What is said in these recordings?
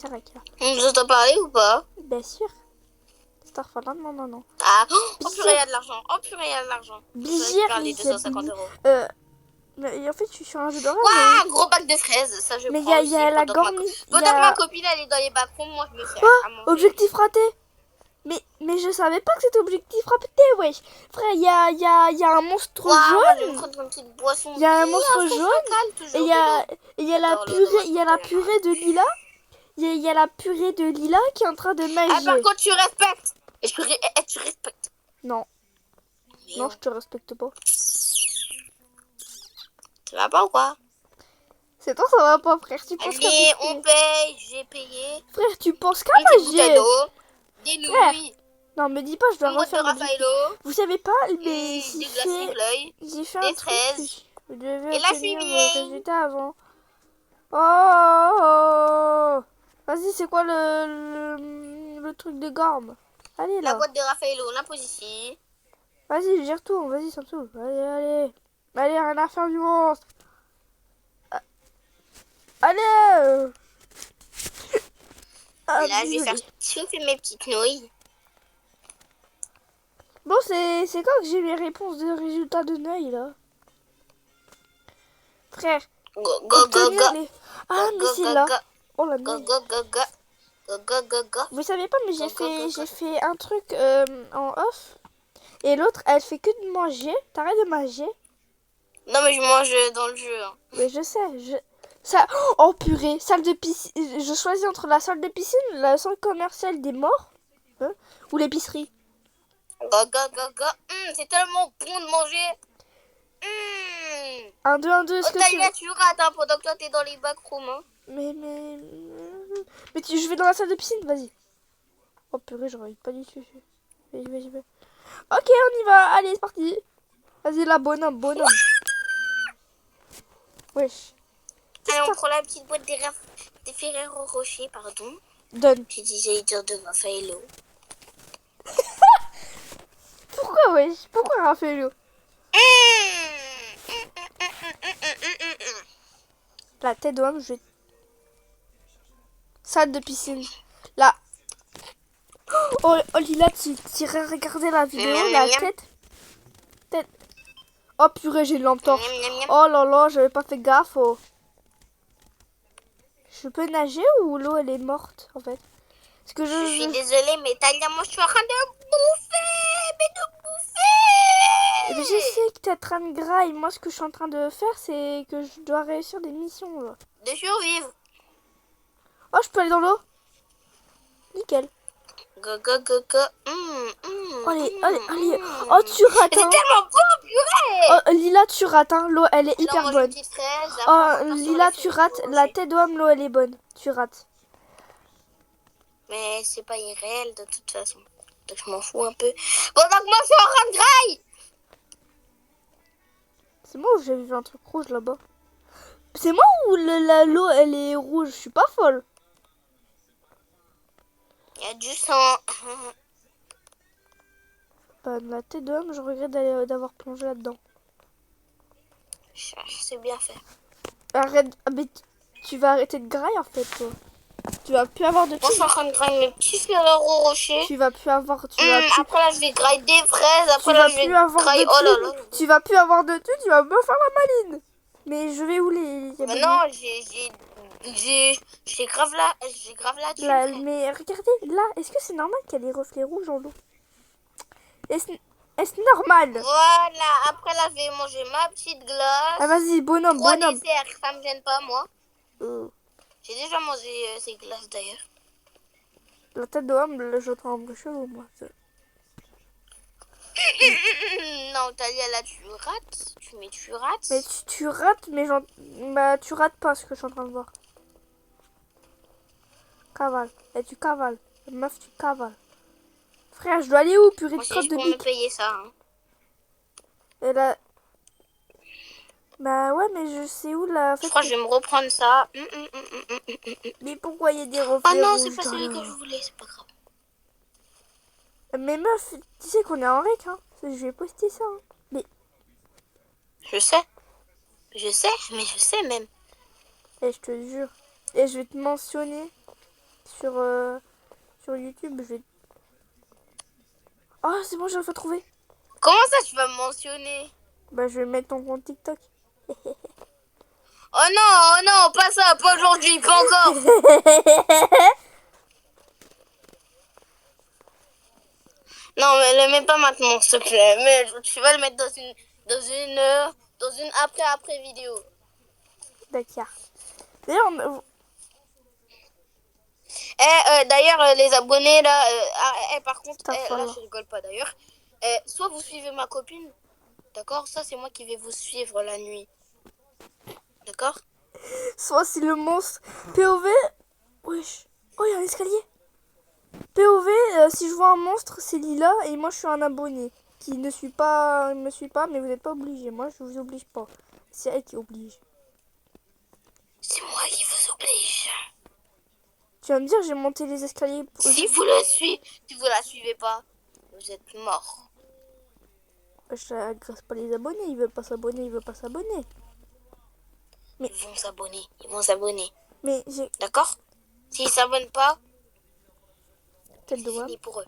Carac, là. On nous entend parler ou pas? Bien sûr. Starfall, non. Ah, oh purée, il y a de l'argent. Oh purée, il y a de l'argent. Je Bizarre, récupère les 250 euros. Mais en fait, je suis sur un jeu d'horreur. Waouh, gros bac de fraises. Ça, je Mais prends il y a aussi. la Pendant gormie. que ma copine, elle est dans les backrooms, moi, je me fais à manger. Objectif raté. Mais je savais pas que c'était objectif raté, wesh. Frère, il y a un monstre Waouh, moi, je vais me jaune. prendre une petite boisson. Il y a un monstre jaune. Et il y a la purée de lilas. Il y a la purée de lilas qui est en train de Ah, nager. par contre, tu respectes. Et tu respectes. Non. Non, je te respecte pas. Ça va pas ou quoi? C'est toi, ça va pas, frère. Tu penses Allez, on paye. J'ai payé. Frère, tu penses qu'à Une petite bouteille nager. d'eau. Des nouilles. Non, me dis pas, je dois Une boîte de refaire Raffaello. Vous savez pas, mais Des glaces l'œil. j'ai fait Des un truc. fraises. Je devais Et là, je obtenir suis le bien. résultat avant. Oh. Vas-y, c'est quoi le truc de gorme? Allez, là. La boîte de Raffaello, on la pose ici. Vas-y, j'y retourne. Vas-y, ça me saoule. Allez. Allez, rien à faire du monstre. Allez. Et là, je vais faire chauffer mes petites nouilles. Bon, c'est quand que j'ai mes réponses de résultats de Neuil, là? Frère. Go. Ah, mais c'est là. Oh la Go. merde. Vous savez pas, mais j'ai fait un truc en off. Et l'autre, elle fait que de manger. T'arrêtes de manger. Non, mais je mange dans le jeu. Hein. Mais je sais. Ça... Oh purée, salle de piscine. Je choisis entre la salle de piscine, la salle commerciale des morts, ou l'épicerie. Go. C'est tellement bon de manger. 1, 2, 1, 2, est-ce que tu rates hein, pendant que toi t'es dans les backrooms. Hein. Mais je vais dans la salle de piscine, vas-y. Oh purée, j'aurais pas dit tu. Vas-y. Ok, on y va. Allez, c'est parti. Vas-y, là, bonhomme. Wesh. Allez, on prend la petite boîte des Ferrero Rocher, pardon. Donne. J'ai dit, j'allais dire de Raffaello. Pourquoi, wesh? Pourquoi Raffaello? La tête d'homme, je vais... Salle de piscine. Là. Oh Lila, tu irais regarder la vidéo, la tête. Oh purée, j'ai une lampe torche. Oh là là, j'avais pas fait gaffe. Oh. Je peux nager ou l'eau elle est morte en fait? Parce que je suis désolée, mais Talia, moi je suis en train de bouffer. Mais je sais que t'es en train de graille. Moi, ce que je suis en train de faire, c'est que je dois réussir des missions là. De survivre. Oh, je peux aller dans l'eau? Nickel. Go. Allez. Oh, tu rates. C'est tellement bon, purée. Oh, Lila, tu rates. Hein. L'eau, elle est hyper bonne. Oh, Lila, tu rates. La tête d'homme, l'eau, elle est bonne. Tu rates. Mais c'est pas irréel de toute façon. Donc je m'en fous un peu. Pendant que moi, je suis en train de graille. C'est moi ou j'ai vu un truc rouge là-bas? C'est moi ou l'eau, elle est rouge? Je suis pas folle. Il y a du sang. Bah, la tête d'homme, je regrette d'avoir plongé là-dedans. C'est bien fait. Arrête, mais tu vas arrêter de grailler en fait, toi. Tu vas plus avoir de... Moi, je suis en train de grailler mes petits Ferrero Rocher. Tu vas plus avoir... Après là, je vais grailler des fraises. Après là, je vais grailler... Oh là là. Tu vas plus avoir de thunes, tu vas me faire la maline. Mais je vais où les... Mais non, j'ai grave là dessus. Mais regardez, là, est-ce que c'est normal qu'il y a des reflets rouges en l'eau? Est-ce normal? Voilà, après là, je vais manger ma petite glace. Ah, vas-y, bonhomme. Dessert, ça me gêne pas, moi. J'ai déjà mangé ces glaces, d'ailleurs. La tête d'homme, je tremble chelou, moi. Non, Talia, là, tu rates. Mais tu rates. Mais tu rates, mais bah, tu rates pas ce que je suis en train de voir. Cavale. Et tu cavales. Meuf, tu cavales. Frère, je dois aller où, purée de crotte de bite? Me payer ça. Hein. Et là... Bah ouais, mais je sais où là. Je crois que je vais me reprendre ça. Mais pourquoi il y a des reflets Ah non, rouges? c'est pas celui que je voulais, c'est pas grave. Mais meuf, tu sais qu'on est en rec, hein. Je vais poster ça. Hein. Mais... Je sais, mais je sais même. Et je te jure. Et je vais te mentionner sur YouTube. Je vais... Oh, c'est bon, j'ai enfin trouvé. Comment ça, tu vas me mentionner? Bah, je vais mettre ton compte TikTok. Oh non, pas ça, pas aujourd'hui, pas encore. Non, mais le mets pas maintenant, s'il te plaît. Mais tu vas le mettre dans une après vidéo. D'accord. D'ailleurs, D'ailleurs, les abonnés là, par contre, là Astaghfirullah. je rigole pas d'ailleurs. Soit vous suivez ma copine, d'accord? Ça c'est moi qui vais vous suivre la nuit, d'accord? soit c'est le monstre. POV. Wesh. Oh, il y a un escalier. POV, si je vois un monstre, c'est Lila et moi je suis un abonné qui ne me suit pas, mais vous n'êtes pas obligé. Moi je vous oblige pas. C'est elle qui oblige. C'est moi qui vous oblige. Tu vas me dire, j'ai monté les escaliers. Si vous la suivez pas, vous êtes mort. Je agresse pas les abonnés. Il veut pas s'abonner, il veut pas s'abonner. Ils vont s'abonner, Mais j'ai d'accord? S'ils s'abonnent pas, tête c'est de WAM. fini pour eux.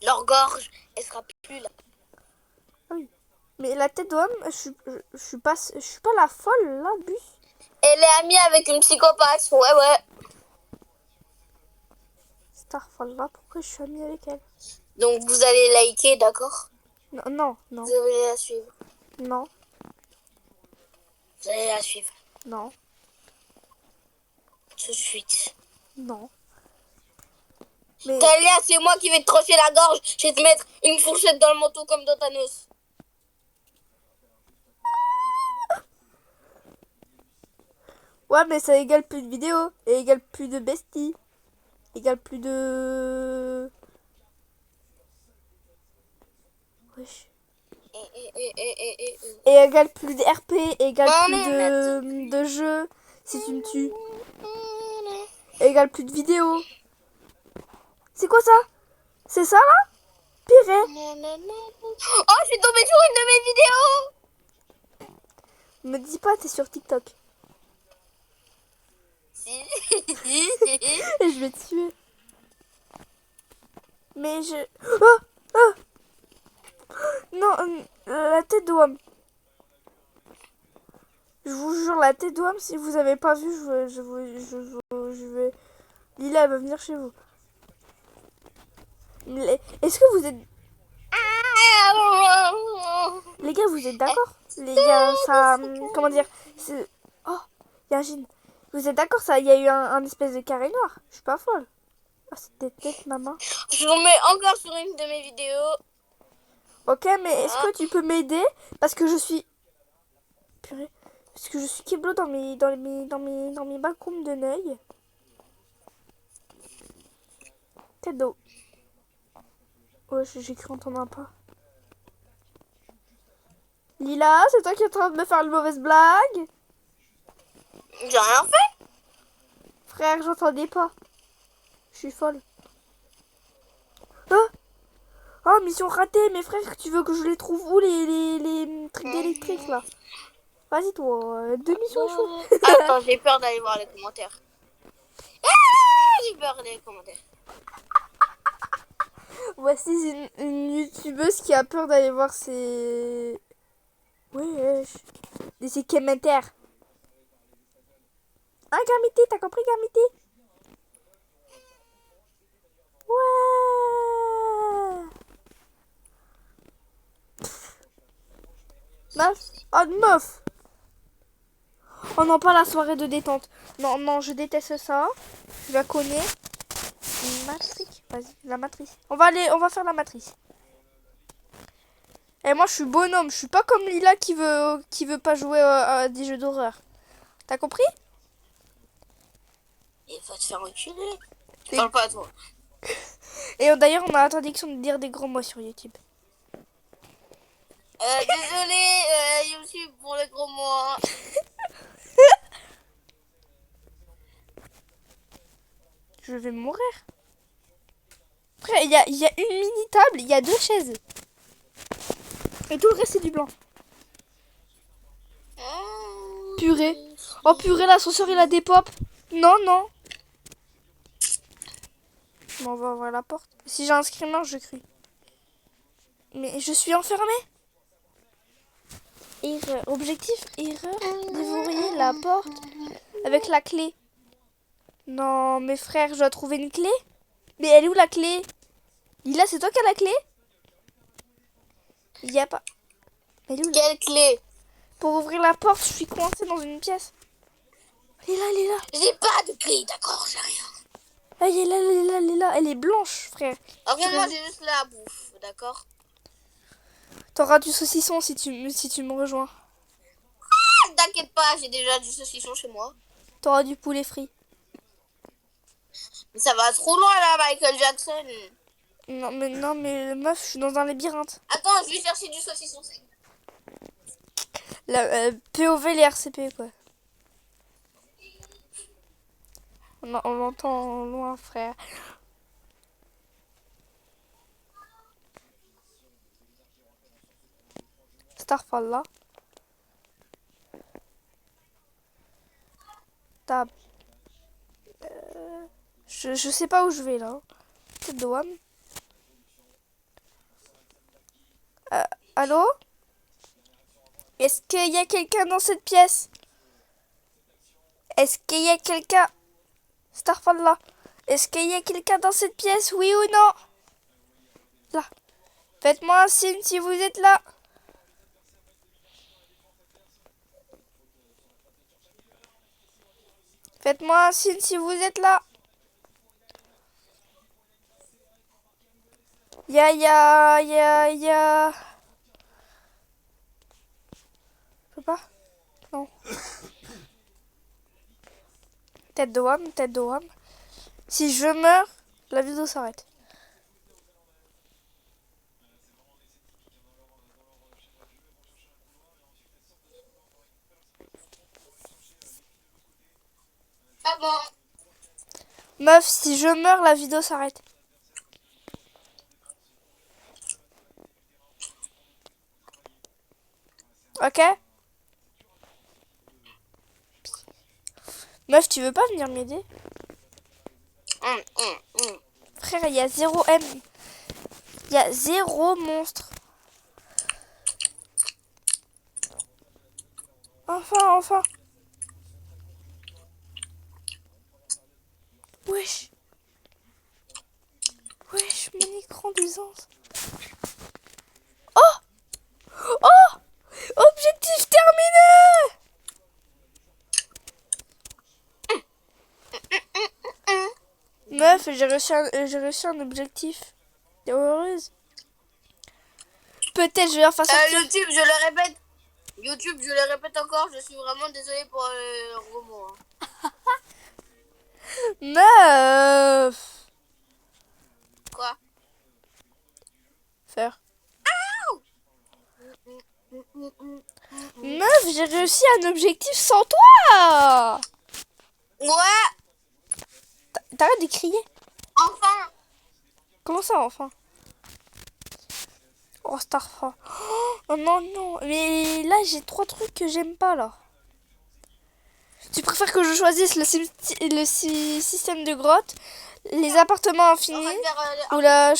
Leur gorge, elle sera plus là. Ah oui. Mais la tête de WAM, je suis pas la folle là, bus. Elle est amie avec une psychopathe, ouais. Starfall, pourquoi je suis amie avec elle? Donc vous allez liker, d'accord? Non. Vous allez la suivre. Non. Vous allez la suivre Non. tout de suite. Non. Mais Talia, c'est moi qui vais te trancher la gorge. Je vais te mettre une fourchette dans le manteau comme dans Thanos. ouais, mais ça égale plus de vidéos et égale plus de besties. Égale plus de... Wesh. Et égale plus de RP, égale plus de jeux si tu me tues. Égale plus de vidéos. C'est quoi ça? C'est ça là? Pire. Oh, je suis tombée sur une de mes vidéos. Me dis pas, t'es sur TikTok. Si. Et je vais te tuer. Mais je... Oh non, la tête de WAM. Je vous jure, la tête de WAM, si vous avez pas vu, je vais... Lila, elle va venir chez vous. Est-ce que vous êtes... Les gars, vous êtes d'accord? Les gars, ça... Comment dire? Oh, il y a un gine. Vous êtes d'accord, ça? Il y a eu un espèce de carré noir. Je suis pas folle. Ah, c'est des têtes, maman. Je vous mets encore sur une de mes vidéos. Ok, mais est-ce que tu peux m'aider? Parce que je suis... Purée. Parce que je suis Keblo dans mes backrooms de Neuil. Tête d'eau. Ouais, j'ai cru entendre un pas. Lila, c'est toi qui es en train de me faire une mauvaise blague? J'ai rien fait. Frère, j'entendais pas. Je suis folle. Ah! Oh, mission ratée, mes frères, tu veux que je les trouve où les trucs électriques là? Vas-y toi, 2 missions échouées. Attends, j'ai peur d'aller voir les commentaires. J'ai peur des commentaires. Voici une youtubeuse qui a peur d'aller voir ses... Wesh. Ses commentaires. Ah, Garmité, t'as compris Garmité? Ouais. Meuf. Oh, meuf. Oh non, pas la soirée de détente. Non, je déteste ça. Je la connais. Matrice. Vas-y, la matrice. On va faire la matrice. Et moi, je suis bonhomme. Je suis pas comme Lila qui veut pas jouer à des jeux d'horreur. T'as compris? Il va te faire enculer. Je parle pas à toi. Et d'ailleurs, on a l'interdiction de dire des gros mots sur YouTube. Désolé, YouTube, pour les gros mots. Je vais mourir. Après, il y a une mini-table, il y a 2 chaises. Et tout le reste, c'est du blanc. Purée. Oh purée, l'ascenseur, il a des pop. Non. Je m'en vais ouvrir la porte. Si j'ai un screamer, je crie. Mais je suis enfermée. Erreur. Objectif, erreur. Déverrouiller la porte avec la clé. Non, mes frères, je dois trouver une clé. Mais elle est où la clé? Lila, c'est toi qui as la clé? Il y a pas. Elle est où, Quelle clé? pour ouvrir la porte, je suis coincée dans une pièce. Elle est là, elle est là. J'ai pas de clé, d'accord, j'ai rien. Ah, elle est là, elle est là, elle est là. Elle est blanche, frère. En fait, moi, j'ai juste la bouffe, d'accord? T'auras du saucisson si tu me rejoins. Ah, t'inquiète pas, j'ai déjà du saucisson chez moi. T'auras du poulet frit. Mais ça va trop loin, là, Michael Jackson. Non, mais meuf, je suis dans un labyrinthe. Attends, je vais chercher du saucisson sec. La POV, les RCP, quoi. On l'entend loin, frère. Starfall, là. Tab. Je sais pas où je vais, là. Tête de WAM. Allô? Est-ce qu'il y a quelqu'un dans cette pièce? Est-ce qu'il y a quelqu'un... Starfall, là. Est-ce qu'il y a quelqu'un dans cette pièce? Oui ou non? Là. Faites-moi un signe si vous êtes là. Faites-moi un signe si vous êtes là. Ya. Je peux pas? Non. Tête de WAM, tête de WAM. Si je meurs, la vidéo s'arrête. Ah bon? Meuf, si je meurs, la vidéo s'arrête. Ok? Meuf, tu veux pas venir m'aider? Frère, il y a 0 M. Il y a 0 monstre. Enfin. Wesh, mon écran d'usance. Oh! Objectif terminé! Meuf, j'ai réussi un objectif. T'es heureuse? Peut-être je vais faire ça. YouTube, je le répète. YouTube, je le répète encore, je suis vraiment désolée pour le gros mot. Hein. Meuf! Quoi? Faire. Meuf, j'ai réussi un objectif sans toi! Ouais! T'arrêtes de crier. Enfin! Comment ça, enfin? Oh, Starfall. Oh non. Mais là, j'ai 3 trucs que j'aime pas, là. Tu préfères que je choisisse le système de grotte, les appartements infinis ou la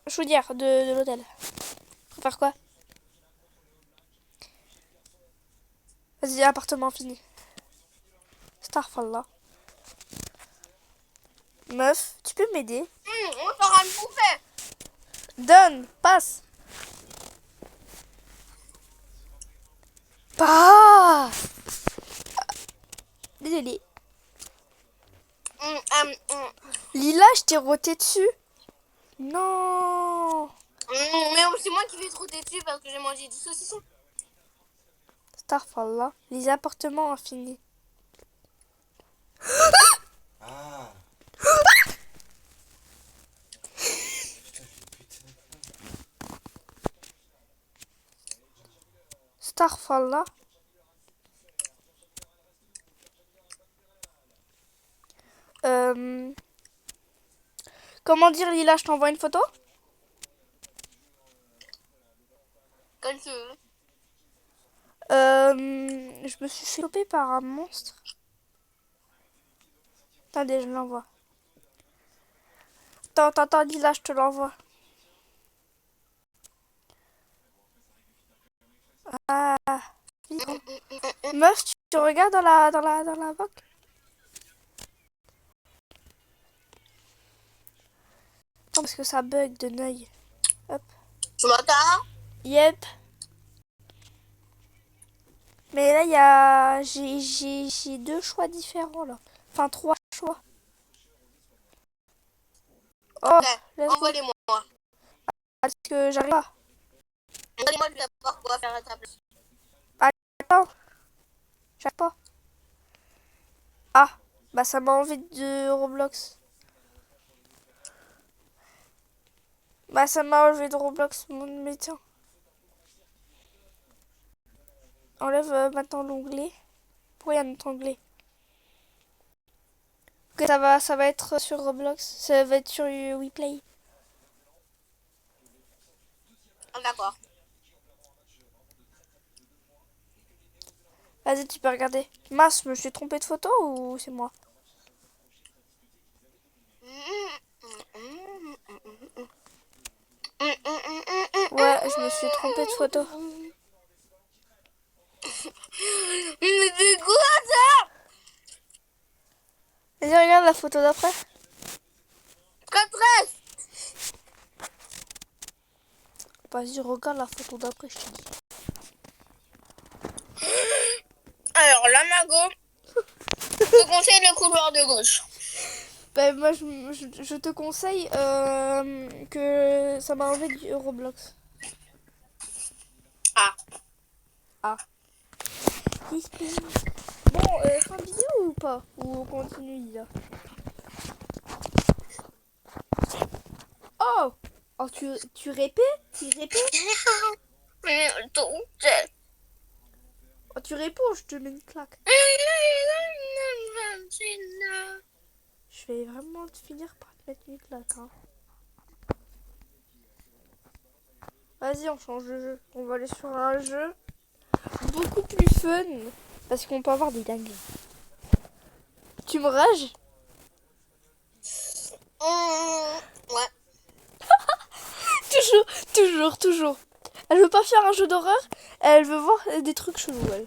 chaudière de l'hôtel? Tu préfères quoi? Vas-y, appartement infini. Starfall, là. Meuf, tu peux m'aider? On t'aura me bouffer! Donne, passe. Pas. Désolée. Lila, je t'ai roté dessus. Non. Mais c'est moi qui vais te router dessus parce que j'ai mangé du saucisson. Starfall, là. Les appartements infinis. Ah. Starfall, là. Comment dire, Lila, je t'envoie une photo? Comme tu veux. Je me suis fait choper par un monstre. Attendez, je l'envoie. Attends, Lila, je te l'envoie. Ah, meuf, tu regardes dans la box? Non, parce que ça bug de l'œil. Hop. Tu m'entends? Yep. Mais là, il y a... J'ai deux choix différents, là. Enfin, trois choix. Oh, Ok, let's go. envoie-les-moi. Parce que j'arrive pas. Envoie-les-moi, je vais savoir quoi faire à ta place. Attends, j'arrive pas. Ah, bah ça m'a enlevé de Roblox. Bah ça m'a enlevé de Roblox, mon métier. Enlève maintenant l'onglet. Pourquoi il y a notre onglet? Ok, ça va être sur Roblox. Ça va être sur WePlay. Ah, d'accord. Vas-y, tu peux regarder. Mince, je me suis trompé de photo ou c'est moi? Ouais, je me suis trompé de photo. Mais c'est quoi ça? Vas-y, regarde la photo d'après. 4S. Vas-y, regarde la photo d'après, je te dis. Alors là, Margot, je te conseille le couloir de gauche. Bah, moi, je te conseille que ça m'a enlevé du Roblox. Ah. Ah. Bon, fin de vidéo ou pas? Ou on continue là? Oh! Oh, tu répètes? Tu répètes? Oh, tu réponds, je te mets une claque. Je vais vraiment te finir par te mettre une claque. Hein. Vas-y, on change de jeu. On va aller sur un jeu beaucoup plus fun. Parce qu'on peut avoir des dingueries. Tu me rages? Ouais. Toujours. Elle veut pas faire un jeu d'horreur. Elle veut voir des trucs chelous, elle.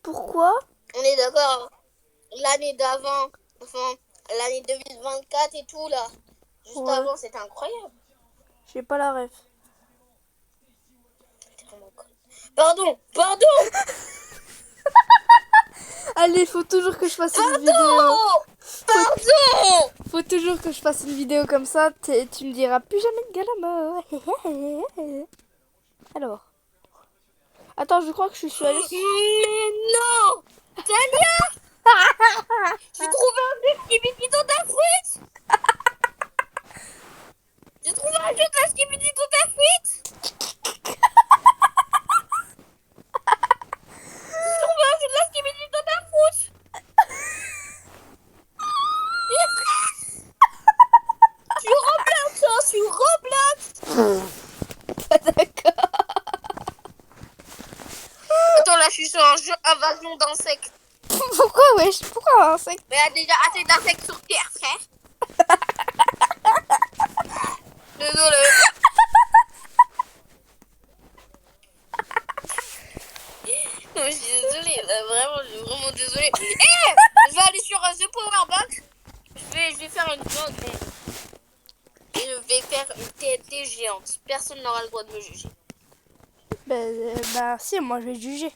Pourquoi? On est d'accord. L'année d'avant, enfin, l'année 2024 et tout là. Juste Ouais. avant, c'était incroyable. J'ai pas la ref. Pardon. Allez, faut toujours que je fasse une vidéo. Pardon. Faut toujours que je fasse une vidéo comme ça. Tu me diras plus jamais de Galamo. Alors. Attends, je crois que je suis allée... Mais non. Tania, j'ai trouvé un jeu Skibidi dans ta fuite. J'ai trouvé un jeu de la Skibidi dans ta fuite. J'ai trouvé un jeu de la Skibidi dans ta fuite. Sur Roblox. D'accord. Attends, là, je suis sur un jeu invasion d'insectes. Pourquoi, wesh? Pourquoi un insecte? Mais il y a déjà assez d'insectes sur Terre, frère. Désolé. Non, je suis désolée. Là, vraiment, je suis vraiment désolée. Je vais aller sur The Powerbox. Je vais faire une joke. Et je vais faire une TNT géante. Personne n'aura le droit de me juger. Bah, si, moi je vais juger.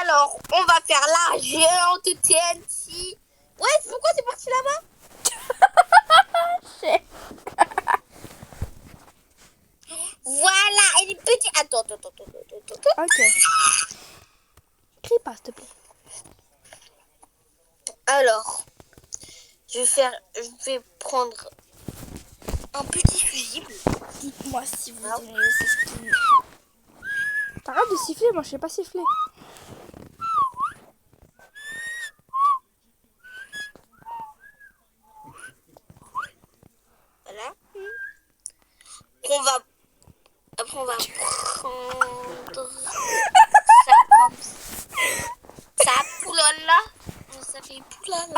Alors, on va faire la géante TNT. Ouais, pourquoi c'est parti là-bas? Voilà, elle est petite. Attends. Ok. Crie pas, s'il te plaît. Alors, je vais prendre un petit fusible. Dites-moi si vous aimez ce skin. T'arrêtes de siffler, moi je sais pas siffler.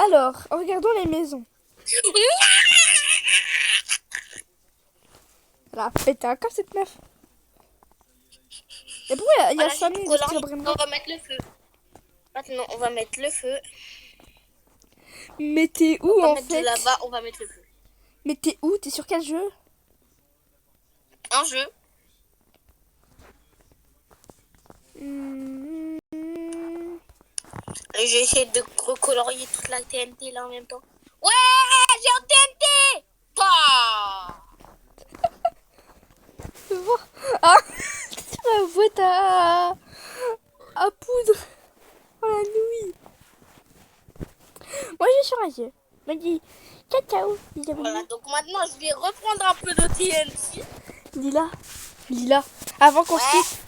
Alors, regardons les maisons. Elle a pété un câble, cette meuf. Et pourquoi il y a Voilà, 5 j'ai minutes trop de tir large. On va mettre le feu. Maintenant, on va mettre le feu. Mais t'es où On va en mettre fait? de là-bas, on va mettre le feu. Mais t'es où? T'es sur quel jeu? Un jeu. Et j'ai essayé de recolorier toute la TNT là en même temps. Ouais, j'ai un TNT. Bah. Je veux voir. Ah, tu vas boîte à poudre. Oh la nouille. Moi je vais sur un jeu. Je me dis ciao ciao. Voilà, donc maintenant je vais reprendre un peu de TNT. Lila. Avant qu'on se Ouais. quitte,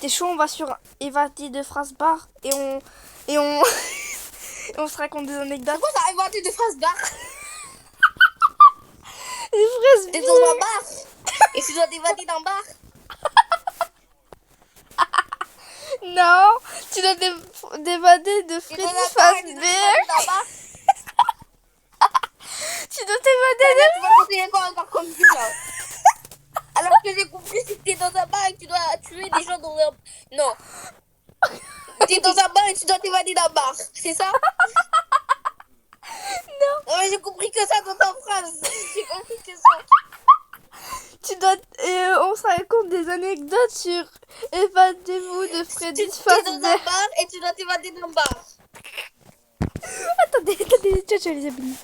t'es chaud, on va sur Évadé de Frasbar et on et on se raconte des anecdotes. Pourquoi t'as inventé des phrases barres? Des fraises T'es dans un bar et tu dois t'évader d'un bar. Non, tu dois t'évader de T'es Freddy dans un bar et tu dois Fazbear. t'évader d'un bar. Tu dois t'évader Là, tu vas continuer quoi encore comme jeu là? Alors que j'ai compris c'est que t'es dans un bar et que tu dois tuer des gens dans un... Non. T'es dans un bar et tu dois t'évader d'un bar. C'est ça? Non, Ouais, j'ai compris que ça dans ta phrase. J'ai compris que ça. tu dois on se raconte des anecdotes sur Évadez-vous de Freddy Tu es dans un Fazbear. bar et tu dois t'évader d'un bar. Attendez, ciao, ciao les amis.